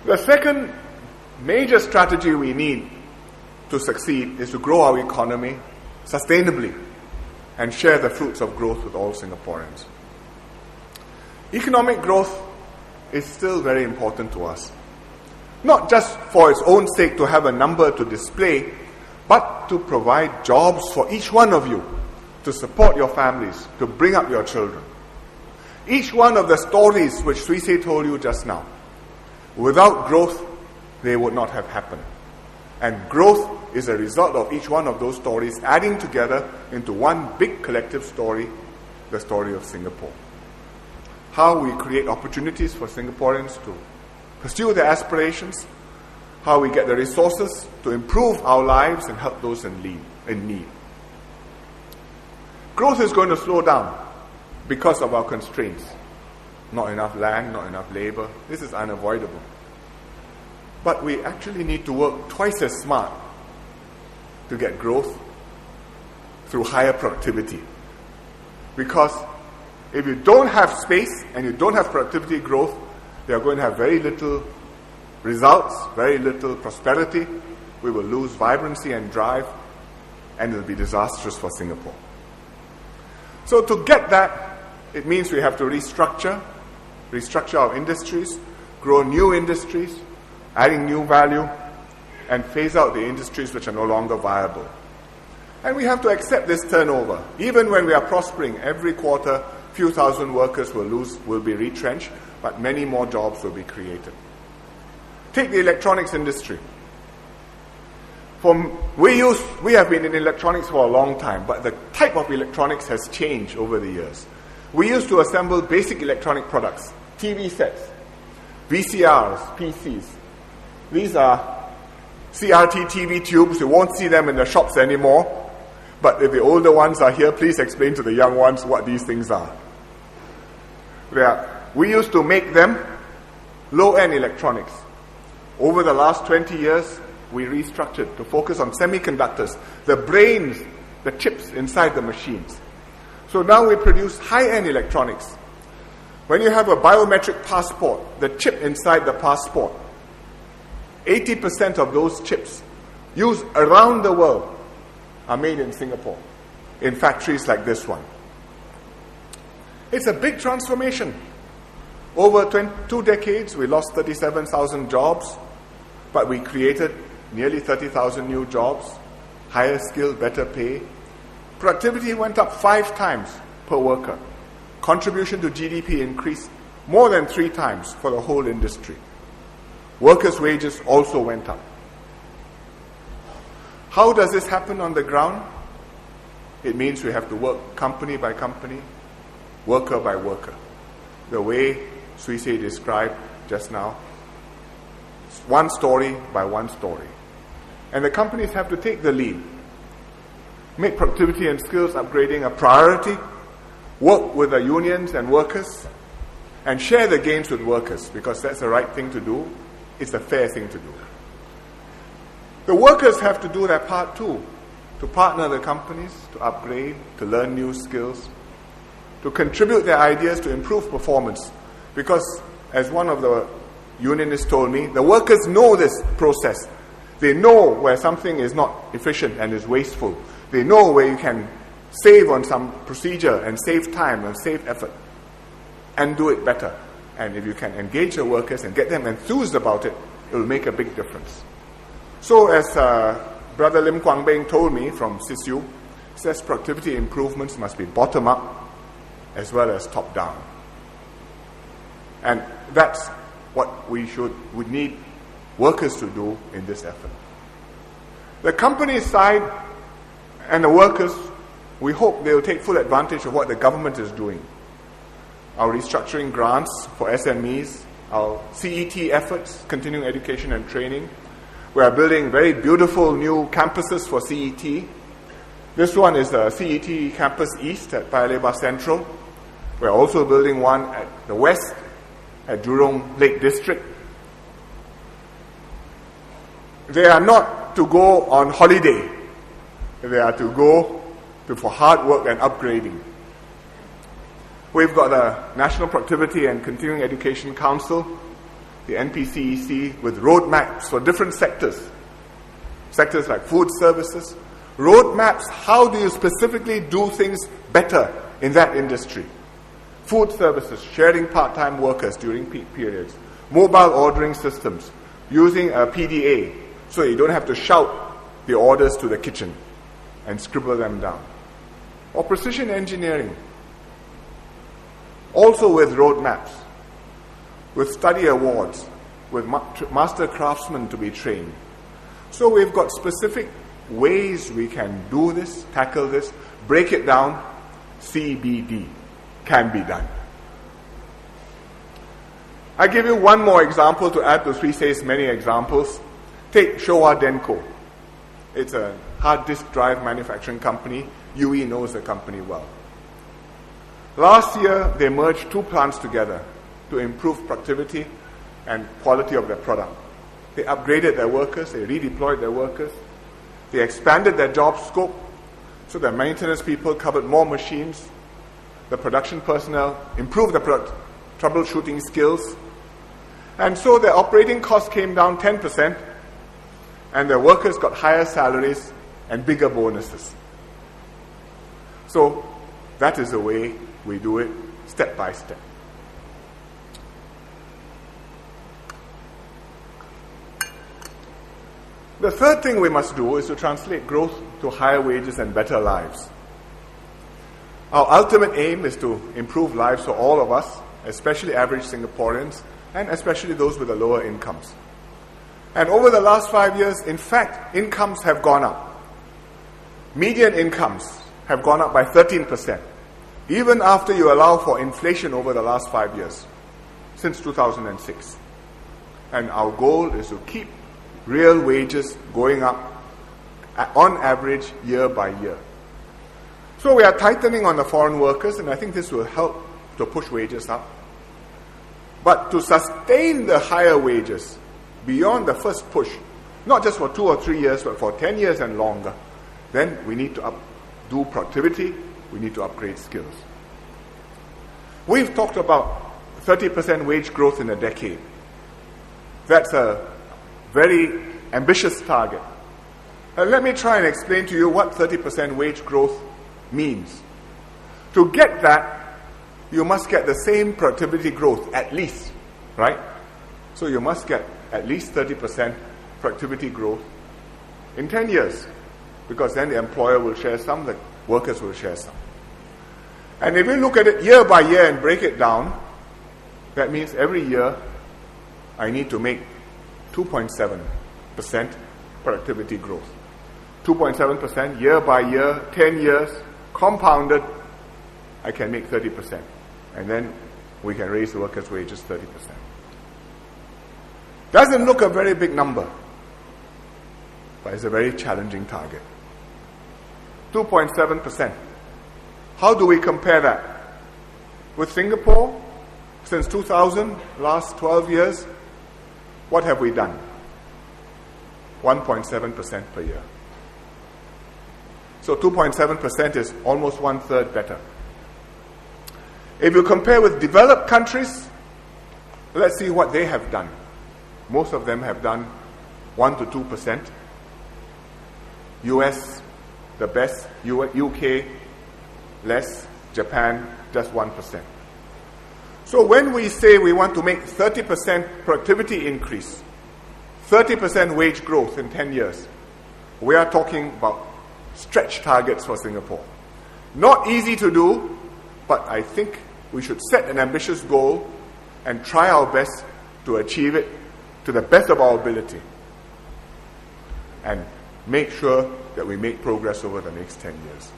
The second major strategy we need to succeed is to grow our economy sustainably and share the fruits of growth with all Singaporeans. Economic growth is still very important to us. Not just for its own sake to have a number to display, but to provide jobs for each one of you, to support your families, to bring up your children. Each one of the stories which Swee Say told you just now, without growth, they would not have happened. And growth is a result of each one of those stories adding together into one big collective story, the story of Singapore. How we create opportunities for Singaporeans to pursue their aspirations, how we get the resources to improve our lives and help those in need. Growth is going to slow down because of our constraints. Not enough land, not enough labor. This is unavoidable. But we actually need to work twice as smart to get growth through higher productivity. Because if you don't have space and you don't have productivity growth, you are going to have very little results, very little prosperity. We will lose vibrancy and drive, and it will be disastrous for Singapore. So to get that, it means we have to restructure our industries, grow new industries, adding new value, and phase out the industries which are no longer viable. And we have to accept this turnover. Even when we are prospering, every quarter, few thousand workers will be retrenched, but many more jobs will be created. Take the electronics industry. We have been in electronics for a long time, but the type of electronics has changed over the years. We used to assemble basic electronic products, TV sets, VCRs, PCs. These are CRT TV tubes. You won't see them in the shops anymore. But if the older ones are here, please explain to the young ones what these things are. We used to make them low-end electronics. Over the last 20 years, we restructured to focus on semiconductors, the brains, the chips inside the machines. So now we produce high-end electronics. When you have a biometric passport, the chip inside the passport, 80% of those chips used around the world are made in Singapore, in factories like this one. It's a big transformation. Over 2 decades, we lost 37,000 jobs, but we created nearly 30,000 new jobs, higher skill, better pay. Productivity went up 5 times per worker. Contribution to GDP increased more than 3 times for the whole industry. Workers' wages also went up. How does this happen on the ground? It means we have to work company by company, worker by worker. The way Swee Say described just now, one story by one story. And the companies have to take the lead. Make productivity and skills upgrading a priority, work with the unions and workers, and share the gains with workers, because that's the right thing to do. It's the fair thing to do. The workers have to do their part too, to partner the companies, to upgrade, to learn new skills, to contribute their ideas to improve performance. Because, as one of the unionists told me, the workers know this process. They know where something is not efficient and is wasteful. They know where you can save on some procedure and save time and save effort and do it better. And if you can engage the workers and get them enthused about it, it will make a big difference. So as Brother Lim Kwang Beng told me from SISU, he says productivity improvements must be bottom-up as well as top-down. And that's what we need workers to do in this effort. The company side and the workers, we hope they will take full advantage of what the government is doing. Our restructuring grants for SMEs, our CET efforts, continuing education and training. We are building very beautiful new campuses for CET. This one is the CET Campus East at Paya Lebar Central. We're also building one at the west at Jurong Lake District. They are not to go on holiday. They are to go for hard work and upgrading. We've got the National Productivity and Continuing Education Council. the NPCEC, with roadmaps for different sectors. Sectors like food services. Roadmaps, how do you specifically do things better in that industry? Food services, sharing part-time workers during peak periods. Mobile ordering systems, using a PDA, so you don't have to shout the orders to the kitchen and scribble them down. Or precision engineering, also with roadmaps, with study awards, with master craftsmen to be trained. So we've got specific ways we can do this, tackle this, break it down. CBD can be done. I give you one more example to add to Sri Sei's many examples. Take Showa Denko. It's a hard disk drive manufacturing company. UE knows the company well. Last year, they merged 2 plants together to improve productivity and quality of their product. They upgraded their workers, they redeployed their workers, they expanded their job scope so the maintenance people covered more machines, the production personnel improved the troubleshooting skills, and so their operating costs came down 10%, and their workers got higher salaries and bigger bonuses. So that is the way we do it, step by step. The third thing we must do is to translate growth to higher wages and better lives. Our ultimate aim is to improve lives for all of us, especially average Singaporeans, and especially those with the lower incomes. And over the last 5 years, in fact, incomes have gone up. Median incomes have gone up by 13%, even after you allow for inflation over the last 5 years, since 2006. And our goal is to keep real wages going up on average year by year. So we are tightening on the foreign workers, and I think this will help to push wages up. But to sustain the higher wages beyond the first push, not just for 2 or 3 years, but for 10 years and longer, then we need to do productivity, we need to upgrade skills. We've talked about 30% wage growth in a decade. That's a very ambitious target. Let me try and explain to you what 30% wage growth means. To get that, you must get the same productivity growth, at least, right? So you must get at least 30% productivity growth in 10 years, because then the employer will share some, the workers will share some. And if we look at it year by year and break it down, that means every year I need to make 2.7% productivity growth. 2.7% year by year, 10 years, compounded, I can make 30%. And then we can raise the workers' wages 30%. Doesn't look a very big number, but it's a very challenging target. 2.7%. How do we compare that? With Singapore, since 2000, last 12 years, what have we done? 1.7% per year. So 2.7% is almost 1/3 better. If you compare with developed countries, let's see what they have done. Most of them have done 1 to 2%. US, the best. UK, less. Japan, just 1%. So when we say we want to make 30% productivity increase, 30% wage growth in 10 years, we are talking about stretch targets for Singapore. Not easy to do, but I think we should set an ambitious goal and try our best to achieve it to the best of our ability, and make sure that we make progress over the next 10 years.